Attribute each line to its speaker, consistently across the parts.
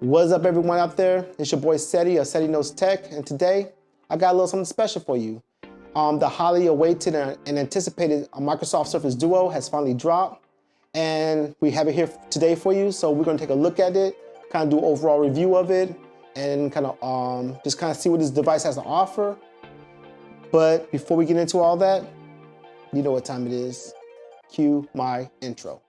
Speaker 1: What's up, everyone out there? It's your boy Ceddy of Ceddy Knows Tech, and today I got a little something special for you. The highly awaited and anticipated Microsoft Surface Duo has finally dropped, and we have it here today for you. So we're going to take a look at it, kind of do an overall review of it, and kind of just kind of see what this device has to offer. But before we get into all that, you know what time it is. Cue my intro.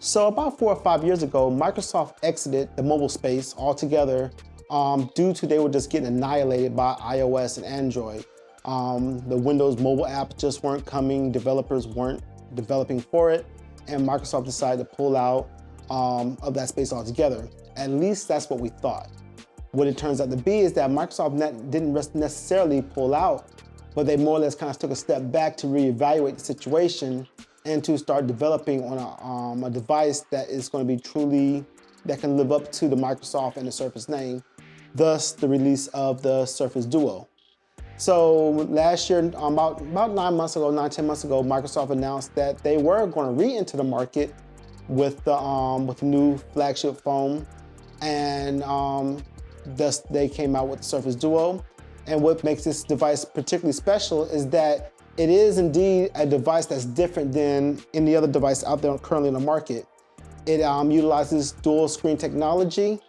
Speaker 1: So about 4 or 5 years ago, Microsoft exited the mobile space altogether due to they were just getting annihilated by iOS and Android. The Windows mobile apps just weren't coming, developers weren't developing for it, and Microsoft decided to pull out of that space altogether. At least that's what we thought. What it turns out to be is that Microsoft didn't necessarily pull out, but they more or less kind of took a step back to reevaluate the situation and to start developing on a device that is going to be that can live up to the Microsoft and the Surface name, thus the release of the Surface Duo. So last year, about 10 months ago, Microsoft announced that they were going to re-enter the market with the new flagship phone, and thus they came out with the Surface Duo. And what makes this device particularly special is that it is indeed a device that's different than any other device out there currently in the market. It utilizes dual screen technology,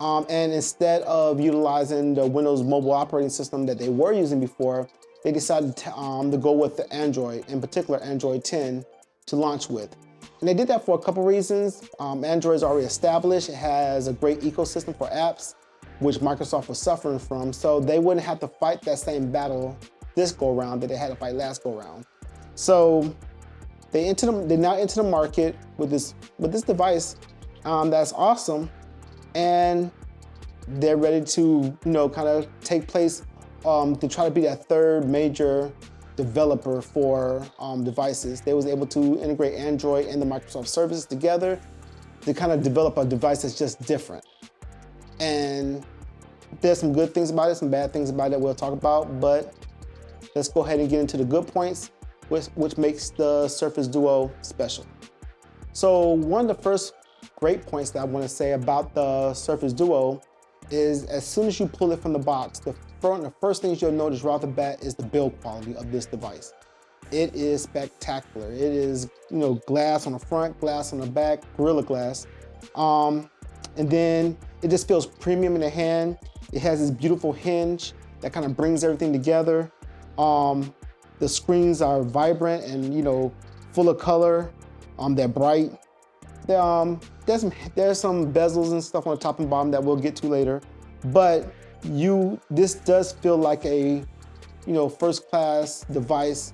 Speaker 1: and instead of utilizing the Windows mobile operating system that they were using before, they decided to go with the Android, in particular Android 10, to launch with. And they did that for a couple reasons. Android is already established. It has a great ecosystem for apps, which Microsoft was suffering from, so they wouldn't have to fight that same battle this go around that they had to fight last go around. So they now enter the market with this device that's awesome, and they're ready to kind of take place to try to be that third major developer for devices. They was able to integrate Android and the Microsoft services together to kind of develop a device that's just different. And there's some good things about it, some bad things about it we'll talk about, but let's go ahead and get into the good points, which makes the Surface Duo special. So one of the first great points that I want to say about the Surface Duo is as soon as you pull it from the box, the first things you'll notice right off the bat is the build quality of this device. It is spectacular. It is, glass on the front, glass on the back, Gorilla Glass. And then it just feels premium in the hand. It has this beautiful hinge that kind of brings everything together. The screens are vibrant and full of color. They're bright. There's some bezels and stuff on the top and bottom that we'll get to later, but this does feel like a first class device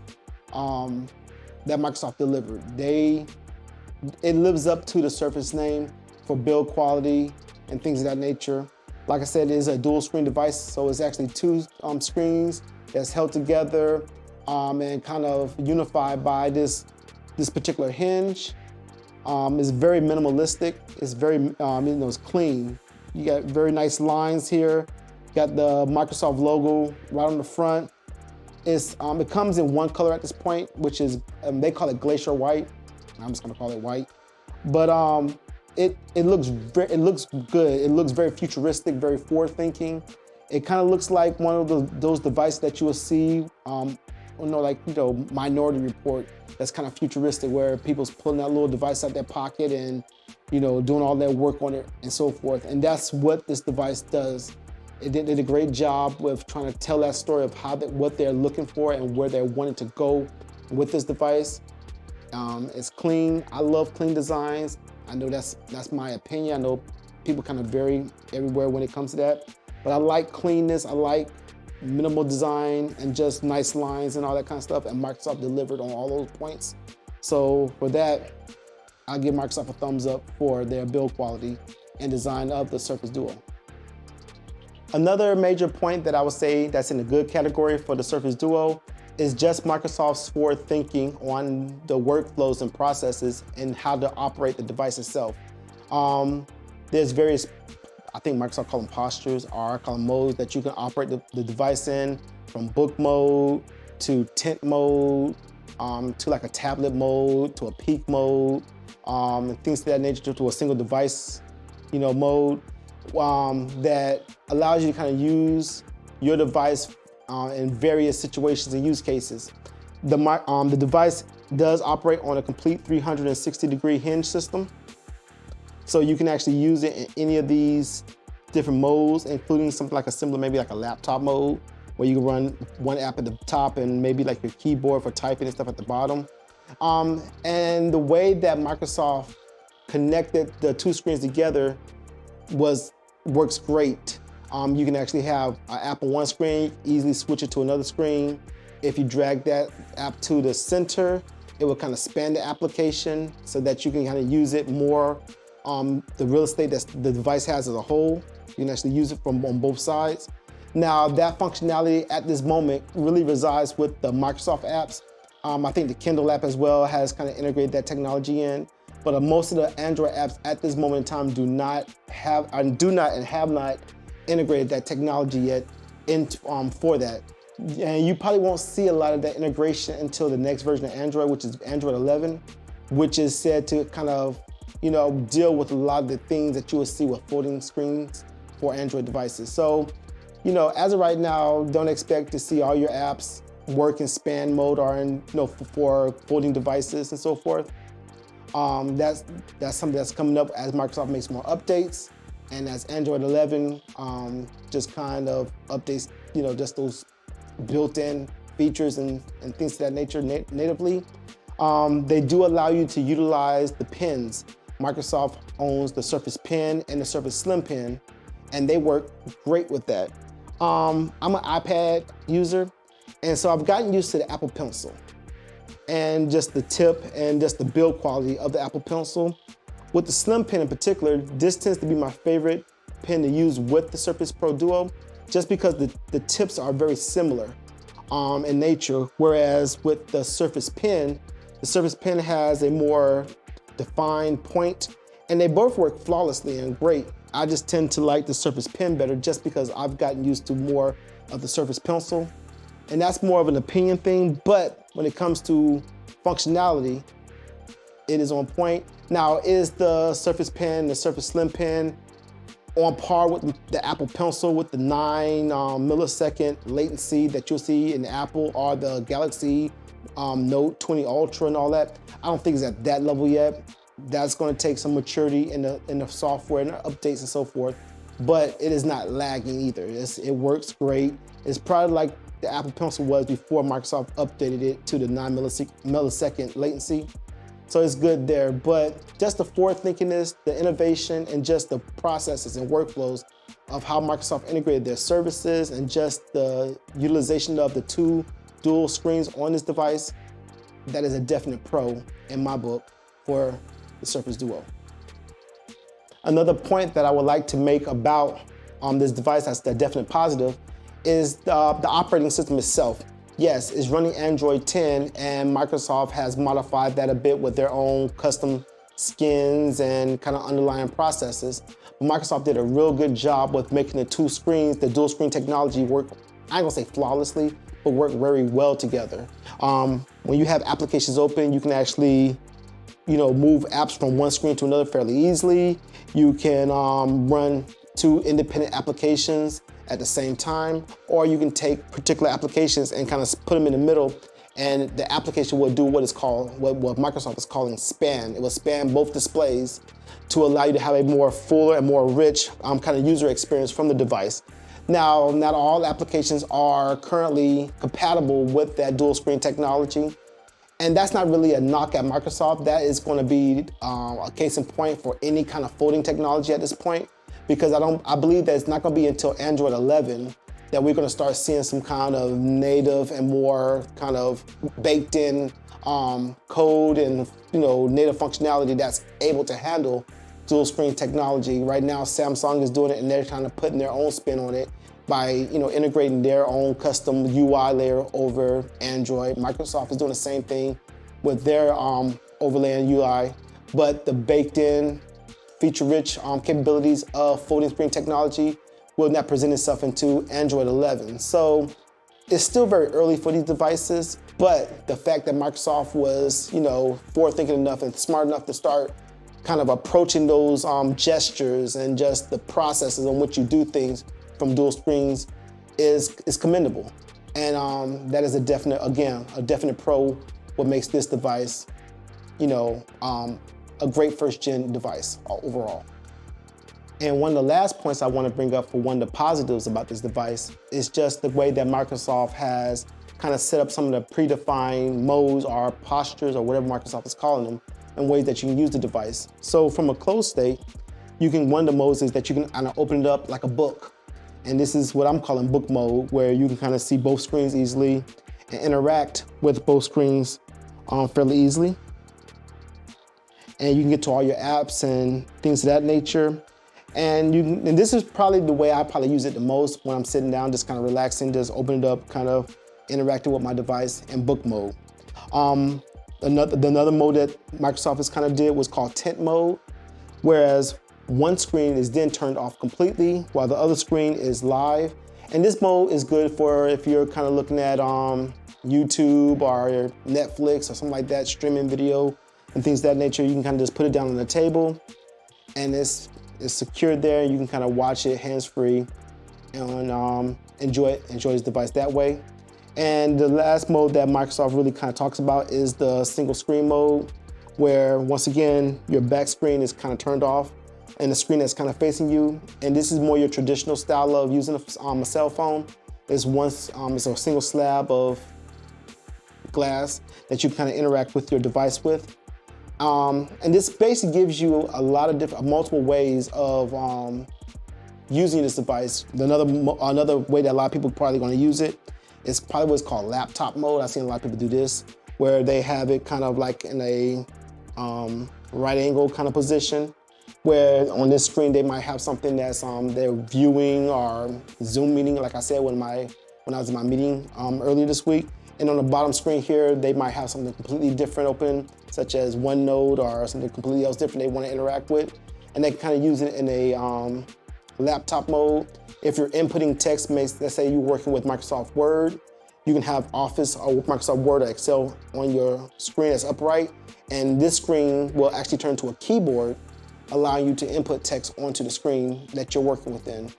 Speaker 1: that Microsoft delivered. It lives up to the Surface name for build quality and things of that nature. Like I said, it is a dual screen device, so it's actually two screens that's held together and kind of unified by this particular hinge. It's very minimalistic. It's very, it's clean. You got very nice lines here. You got the Microsoft logo right on the front. It comes in one color at this point, which is, they call it glacier white. I'm just gonna call it white. But it looks good. It looks very futuristic, very forward-thinking. It kind of looks like one of those devices that you will see, Minority Report. That's kind of futuristic, where people's pulling that little device out their pocket and, doing all their work on it and so forth. And that's what this device does. It did a great job with trying to tell that story of what they're looking for and where they're wanting to go with this device. It's clean. I love clean designs. I know that's my opinion. I know people kind of vary everywhere when it comes to that, but I like cleanness. I like minimal design and just nice lines and all that kind of stuff, and Microsoft delivered on all those points. So for that, I'll give Microsoft a thumbs up for their build quality and design of the Surface Duo. Another major point that I would say that's in the good category for the Surface Duo is just Microsoft's forward thinking on the workflows and processes and how to operate the device itself. There's various, I think Microsoft call them postures, or I call them modes that you can operate the device in, from book mode to tent mode, to like a tablet mode, to a peak mode, and things of that nature, to a single device, mode, that allows you to kind of use your device in various situations and use cases. The device does operate on a complete 360-degree hinge system. So you can actually use it in any of these different modes, including something like maybe like a laptop mode, where you can run one app at the top and maybe like your keyboard for typing and stuff at the bottom. And the way that Microsoft connected the two screens together works great. You can actually have an app on one screen, easily switch it to another screen. If you drag that app to the center, it will kind of span the application so that you can kind of use it more, the real estate that the device has as a whole. You can actually use it on both sides. Now, that functionality at this moment really resides with the Microsoft apps. I think the Kindle app as well has kind of integrated that technology in, but most of the Android apps at this moment in time do not and have not integrated that technology yet for that. And you probably won't see a lot of that integration until the next version of Android, which is Android 11, which is said to kind of, deal with a lot of the things that you will see with folding screens for Android devices. So, as of right now, don't expect to see all your apps work in span mode or in, for folding devices and so forth. That's something that's coming up as Microsoft makes more updates, and as Android 11 just kind of updates, just those built-in features and things of that nature natively. They do allow you to utilize the pens. Microsoft owns the Surface Pen and the Surface Slim Pen, and they work great with that. I'm an iPad user, and so I've gotten used to the Apple Pencil and just the tip and just the build quality of the Apple Pencil. With the Slim Pen in particular, this tends to be my favorite pen to use with the Surface Pro Duo, just because the tips are very similar in nature, whereas with the Surface Pen has a more defined point, and they both work flawlessly and great. I just tend to like the Surface Pen better just because I've gotten used to more of the Surface Pencil, and that's more of an opinion thing, but when it comes to functionality, it is on point. Now, is the Surface Pen, the Surface Slim Pen, on par with the Apple Pencil with the 9 millisecond latency that you'll see in the Apple or the Galaxy Note 20 Ultra and all that? I don't think it's at that level yet. That's going to take some maturity in the software and the updates and so forth, but it is not lagging either. It works great. It's probably like the Apple Pencil was before Microsoft updated it to the 9 millisecond latency. So it's good there, but just the forward thinkingness, the innovation, and just the processes and workflows of how Microsoft integrated their services and just the utilization of the two dual screens on this device, that is a definite pro in my book for the Surface Duo. Another point that I would like to make about this device that's a definite positive is the operating system itself. Yes, it's running Android 10, and Microsoft has modified that a bit with their own custom skins and kind of underlying processes. But Microsoft did a real good job with making the two screens, the dual screen technology, work, I ain't gonna say flawlessly, but work very well together. When you have applications open, you can actually move apps from one screen to another fairly easily. You can run two independent applications at the same time, or you can take particular applications and kind of put them in the middle, and the application will do what Microsoft is calling span. It will span both displays to allow you to have a more fuller and more rich kind of user experience from the device. Now, not all applications are currently compatible with that dual screen technology, and that's not really a knock at Microsoft. That is going to be a case in point for any kind of folding technology at this point, because I believe that it's not going to be until Android 11 that we're going to start seeing some kind of native and more kind of baked in code and native functionality that's able to handle dual screen technology. Right now, Samsung is doing it, and they're kind of putting their own spin on it by integrating their own custom UI layer over Android. Microsoft is doing the same thing with their overlay and UI, but the baked in feature-rich capabilities of folding screen technology will not present itself into Android 11. So it's still very early for these devices, but the fact that Microsoft was, forward-thinking enough and smart enough to start kind of approaching those gestures and just the processes on which you do things from dual screens is commendable. And that is a definite pro, what makes this device, a great first-gen device overall. And one of the last points I want to bring up for one of the positives about this device is just the way that Microsoft has kind of set up some of the predefined modes or postures or whatever Microsoft is calling them in ways that you can use the device. So from a closed state, one of the modes is that you can kind of open it up like a book. And this is what I'm calling book mode, where you can kind of see both screens easily and interact with both screens fairly easily. And you can get to all your apps and things of that nature. And this is probably the way I probably use it the most when I'm sitting down, just kind of relaxing, just open it up, kind of interacting with my device in book mode. Another mode that Microsoft has kind of did was called tent mode, whereas one screen is then turned off completely while the other screen is live. And this mode is good for if you're kind of looking at YouTube or Netflix or something like that, streaming video and things of that nature. You can kind of just put it down on the table and it's secured there. You can kind of watch it hands-free and enjoy this device that way. And the last mode that Microsoft really kind of talks about is the single screen mode, where once again, your back screen is kind of turned off and the screen that's kind of facing you. And this is more your traditional style of using a cell phone. It's a single slab of glass that you kind of interact with your device with. And this basically gives you a lot of multiple ways of using this device. Another way that a lot of people are probably going to use it is probably what's called laptop mode. I've seen a lot of people do this, where they have it kind of like in a right angle kind of position, where on this screen they might have something that's they're viewing or Zoom meeting, like I said when I was in my meeting earlier this week. And on the bottom screen here, they might have something completely different open, such as OneNote or something completely else different they want to interact with. And they kind of use it in a laptop mode. If you're inputting text, let's say you're working with Microsoft Word, you can have Office or Microsoft Word or Excel on your screen that's upright. And this screen will actually turn to a keyboard, allowing you to input text onto the screen that you're working within.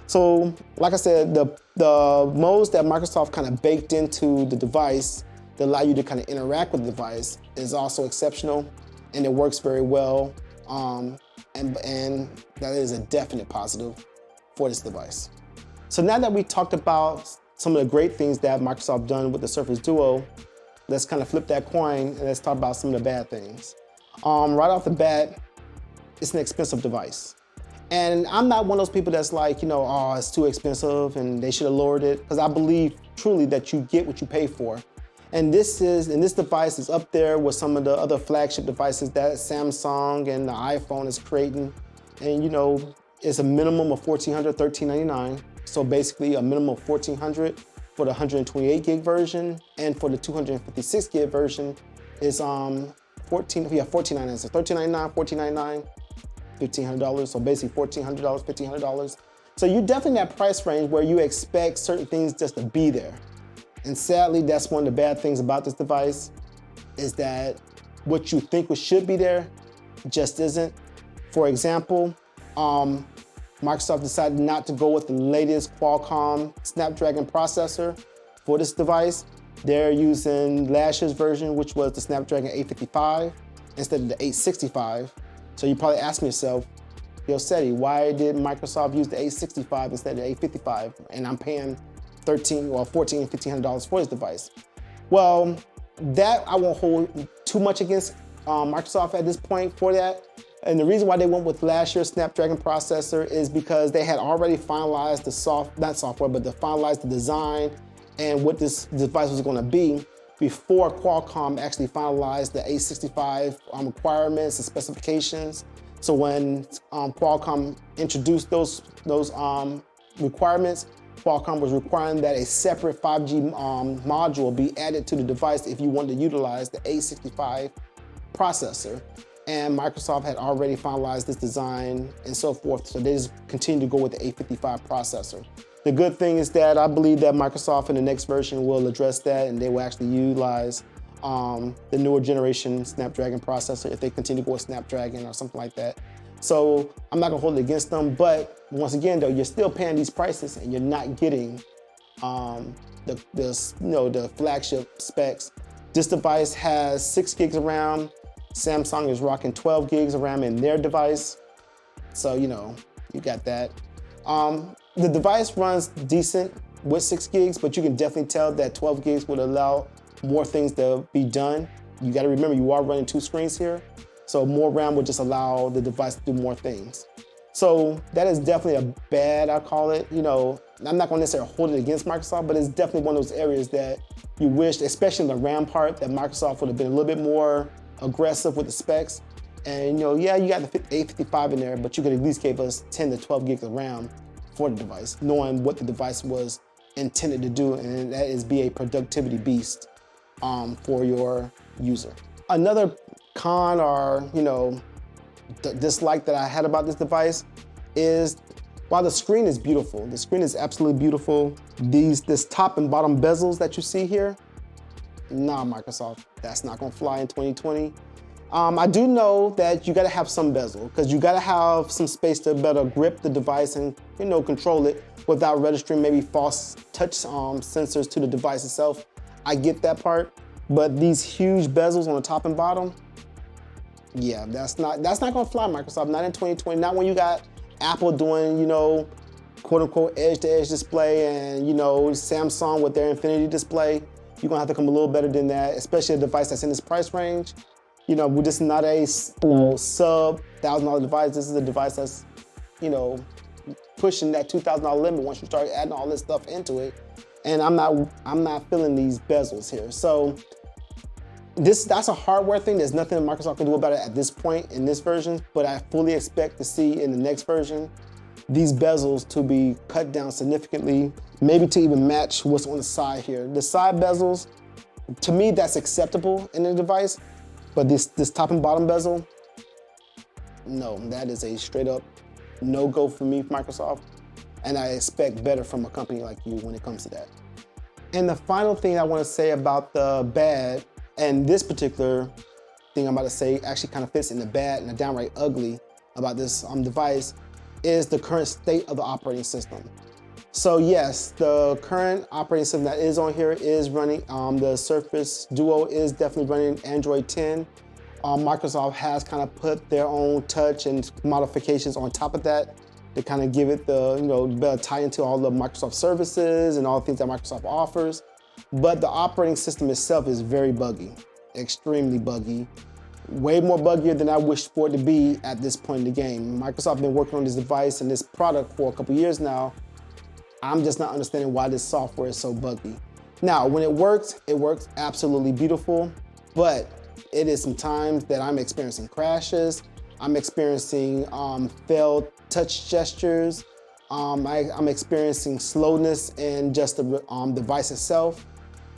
Speaker 1: So, like I said, the modes that Microsoft kind of baked into the device that allow you to kind of interact with the device is also exceptional, and it works very well. And that is a definite positive for this device. So now that we talked about some of the great things that Microsoft done with the Surface Duo, let's kind of flip that coin and let's talk about some of the bad things. Right off the bat, it's an expensive device. And I'm not one of those people that's like, oh, it's too expensive and they should have lowered it, because I believe truly that you get what you pay for. And this device is up there with some of the other flagship devices that Samsung and the iPhone is creating. And it's a minimum of $1,400, $1,399. So basically a minimum of $1,400 for the 128 gig version, and for the 256 gig version is $1,499. So $1,399, $1,499. $1,500, so basically $1,400, $1,500. So you're definitely in that price range where you expect certain things just to be there. And sadly, that's one of the bad things about this device, is that what you think should be there just isn't. For example, Microsoft decided not to go with the latest Qualcomm Snapdragon processor for this device. They're using last year's version, which was the Snapdragon 855 instead of the 865. So you probably ask yourself, yo, Ceddy, why did Microsoft use the 865 instead of the 855? And I'm paying $1,400, $1,500 for this device. Well, that I won't hold too much against Microsoft at this point for that. And the reason why they went with last year's Snapdragon processor is because they had already finalized finalized the design and what this device was gonna be before Qualcomm actually finalized the 865 requirements and specifications. So when Qualcomm introduced those requirements, Qualcomm was requiring that a separate 5G module be added to the device if you wanted to utilize the 865 processor. and Microsoft had already finalized this design and so forth. So they just continue to go with the 855 processor. The good thing is that I believe that Microsoft in the next version will address that, and they will actually utilize the newer generation Snapdragon processor if they continue to go with Snapdragon or something like that. So I'm not gonna hold it against them, but once again though, you're still paying these prices and you're not getting the flagship specs. This device has 6 gigs of RAM. Samsung is rocking 12 gigs of RAM in their device. So, you got that. The device runs decent with 6 gigs, but you can definitely tell that 12 gigs would allow more things to be done. You gotta remember, you are running 2 screens here. So more RAM would just allow the device to do more things. So that is definitely a bad, I call it. I'm not gonna necessarily hold it against Microsoft, but it's definitely one of those areas that you wish, especially in the RAM part, that Microsoft would have been a little bit more aggressive with the specs. And yeah, you got the 855 in there, but you could at least give us 10 to 12 gigs of RAM for the device, knowing what the device was intended to do, and that is be a productivity beast for your user. Another con or dislike that I had about this device is, while the screen is beautiful, the screen is absolutely beautiful, this top and bottom bezels that you see here, nah, Microsoft, that's not gonna fly in 2020. I do know that you gotta have some bezel, because you gotta have some space to better grip the device and control it without registering maybe false touch sensors to the device itself. I get that part, but these huge bezels on the top and bottom, yeah, that's not gonna fly, Microsoft, not in 2020, not when you got Apple doing, quote unquote edge-to-edge display, and Samsung with their Infinity display. You're gonna have to come a little better than that, especially a device that's in this price range. We're just not a sub $1,000 device. This is a device that's, pushing that $2,000 limit once you start adding all this stuff into it. And I'm not feeling these bezels here. So that's a hardware thing. There's nothing Microsoft can do about it at this point in this version, but I fully expect to see in the next version these bezels to be cut down significantly, maybe to even match what's on the side here. The side bezels, to me, that's acceptable in the device, but this top and bottom bezel, no, that is a straight up no-go for me, Microsoft, and I expect better from a company like you when it comes to that. And the final thing I want to say about the bad, and this particular thing I'm about to say actually kind of fits in the bad and the downright ugly about this device, is the current state of the operating system. So yes, the current operating system that is on here is running, the Surface Duo is definitely running Android 10. Microsoft has kind of put their own touch and modifications on top of that to kind of give it the, better tie into all the Microsoft services and all the things that Microsoft offers. But the operating system itself is very buggy, extremely buggy, way more buggier than I wished for it to be at this point in the game. Microsoft has been working on this device and this product for a couple years now. I'm just not understanding why this software is so buggy. Now, when it works absolutely beautiful, but it is sometimes that I'm experiencing crashes, I'm experiencing failed touch gestures, I'm experiencing slowness in just the device itself.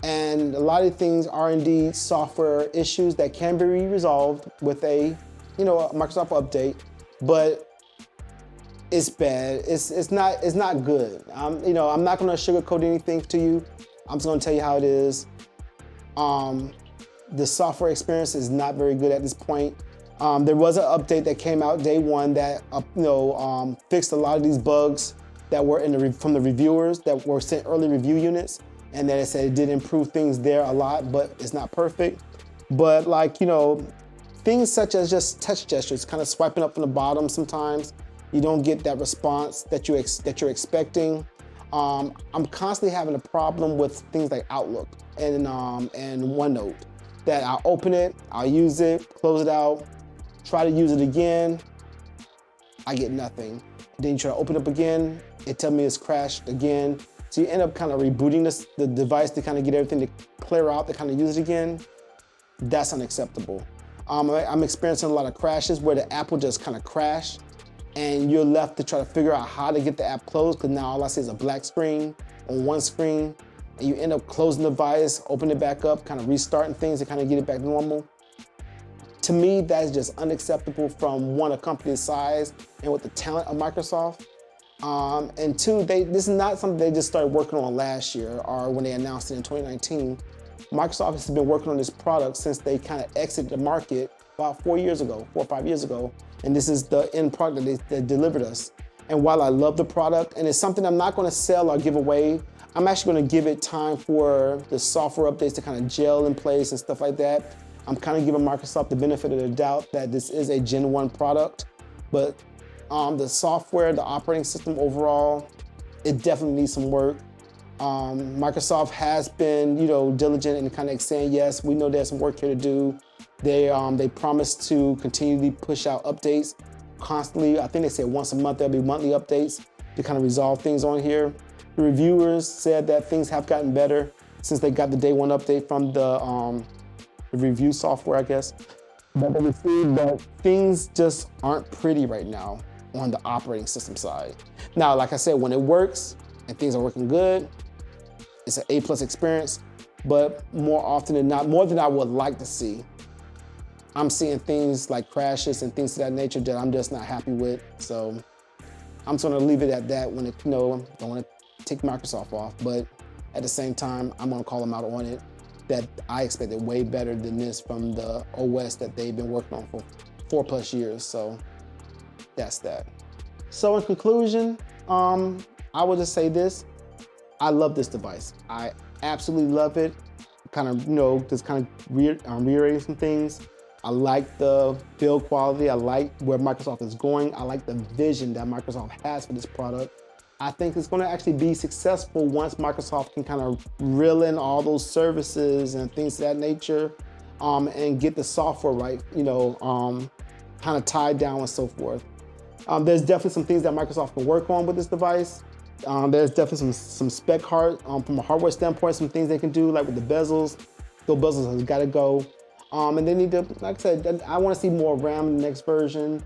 Speaker 1: And a lot of things are indeed software issues that can be resolved with a Microsoft update, but it's bad. It's not good. I'm not gonna sugarcoat anything to you. I'm just gonna tell you how it is. The software experience is not very good at this point. There was an update that came out day one that fixed a lot of these bugs that were from the reviewers that were sent early review units, and then it said it did improve things there a lot, but it's not perfect. But things such as just touch gestures, kind of swiping up from the bottom sometimes, you don't get that response that you're expecting. I'm constantly having a problem with things like Outlook and OneNote, that I'll open it, I'll use it, close it out, try to use it again, I get nothing. Then you try to open it up again, it tells me it's crashed again. So you end up kind of rebooting the device to kind of get everything to clear out, to kind of use it again. That's unacceptable. I'm experiencing a lot of crashes where the app will just kind of crash and you're left to try to figure out how to get the app closed, because now all I see is a black screen on one screen, and you end up closing the device, open it back up, kind of restarting things to kind of get it back to normal. To me, that is just unacceptable from one, a company's size and with the talent of Microsoft. And two, this is not something they just started working on last year or when they announced it in 2019. Microsoft has been working on this product since they kind of exited the market about 4 or 5 years ago. And this is the end product that they delivered us. And while I love the product, and it's something I'm not gonna sell or give away, I'm actually gonna give it time for the software updates to kind of gel in place and stuff like that. I'm kind of giving Microsoft the benefit of the doubt that this is a Gen 1 product, but the software, the operating system overall, it definitely needs some work. Microsoft has been, diligent and kind of saying, yes, we know there's some work here to do. They promised to continually push out updates constantly. I think they said once a month there'll be monthly updates to kind of resolve things on here. The reviewers said that things have gotten better since they got the day one update from the review software, I guess. But they received that things just aren't pretty right now on the operating system side. Now, like I said, when it works and things are working good, it's an A+ experience, but more often than not, more than I would like to see, I'm seeing things like crashes and things of that nature that I'm just not happy with. So I'm just gonna leave it at that when don't wanna take Microsoft off, but at the same time, I'm gonna call them out on it that I expected way better than this from the OS that they've been working on for 4+ years. So that's that. So in conclusion, I would just say this. I love this device. I absolutely love it. Kind of, just kind of reiterating some things. I like the build quality. I like where Microsoft is going. I like the vision that Microsoft has for this product. I think it's going to actually be successful once Microsoft can kind of reel in all those services and things of that nature, and get the software right, kind of tied down and so forth. There's definitely some things that Microsoft can work on with this device. There's definitely some spec from a hardware standpoint, some things they can do, like with the bezels. Those bezels has got to go. And they need to, like I said, I want to see more RAM in the next version.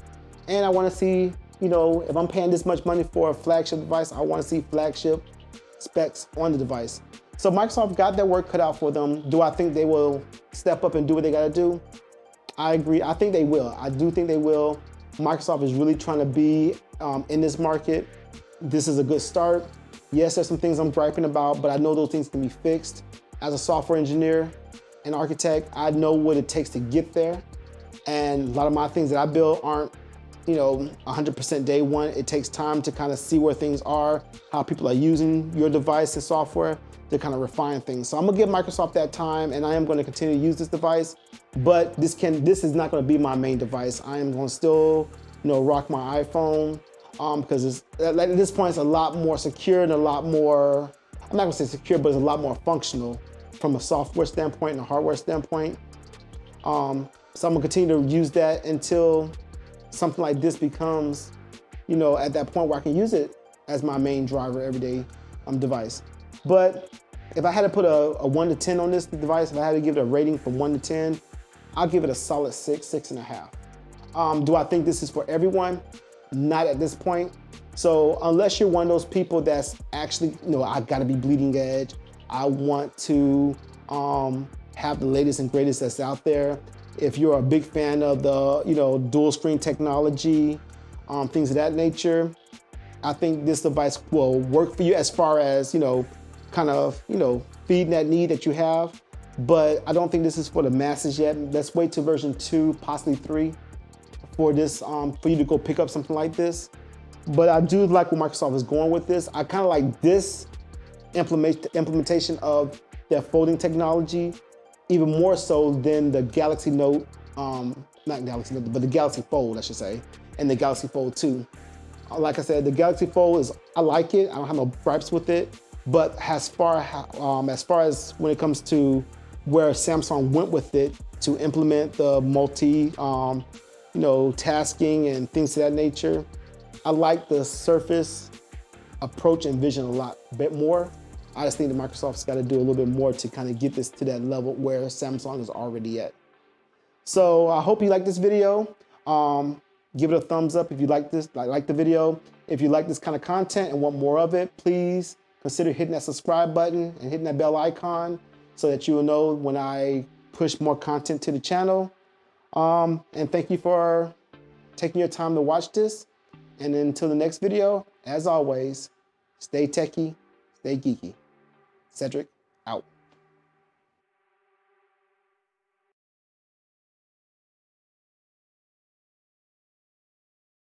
Speaker 1: And I want to see, if I'm paying this much money for a flagship device, I want to see flagship specs on the device. So Microsoft got their work cut out for them. Do I think they will step up and do what they got to do? I agree. I think they will. I do think they will. Microsoft is really trying to be in this market. This is a good start. Yes, there's some things I'm griping about, but I know those things can be fixed. As a software engineer and architect, I know what it takes to get there. And a lot of my things that I build aren't, 100% day one. It takes time to kind of see where things are, how people are using your device and software to kind of refine things. So I'm gonna give Microsoft that time, and I am gonna continue to use this device, but this is not gonna be my main device. I am gonna still, rock my iPhone, because at this point it's a lot more secure and a lot more, I'm not gonna say secure, but it's a lot more functional from a software standpoint and a hardware standpoint. So I'm gonna continue to use that until something like this becomes, at that point where I can use it as my main driver everyday device. But if I had to put a 1 to 10 on this device, if I had to give it a rating from 1 to 10, I'll give it a solid 6, 6.5. Do I think this is for everyone? Not at this point. So unless you're one of those people that's actually, I gotta be bleeding edge, I want to have the latest and greatest that's out there. If you're a big fan of the, dual screen technology, things of that nature, I think this device will work for you as far as, kind of, feeding that need that you have. But I don't think this is for the masses yet. Let's wait till version 2, possibly 3 for this, for you to go pick up something like this. But I do like where Microsoft is going with this. I kind of like this implementation of their folding technology even more so than the Galaxy Note, not Galaxy Note, but the Galaxy Fold, I should say, and the Galaxy Fold 2. Like I said, the Galaxy Fold I like it. I don't have no gripes with it. But as far as when it comes to where Samsung went with it to implement the tasking and things of that nature, I like the Surface approach and vision a bit more. I just think that Microsoft's got to do a little bit more to kind of get this to that level where Samsung is already at. So I hope you like this video. Give it a thumbs up if you like this, like the video. If you like this kind of content and want more of it, please consider hitting that subscribe button and hitting that bell icon so that you will know when I push more content to the channel. And thank you for taking your time to watch this. And until the next video, as always, stay techie, stay geeky. Cedric.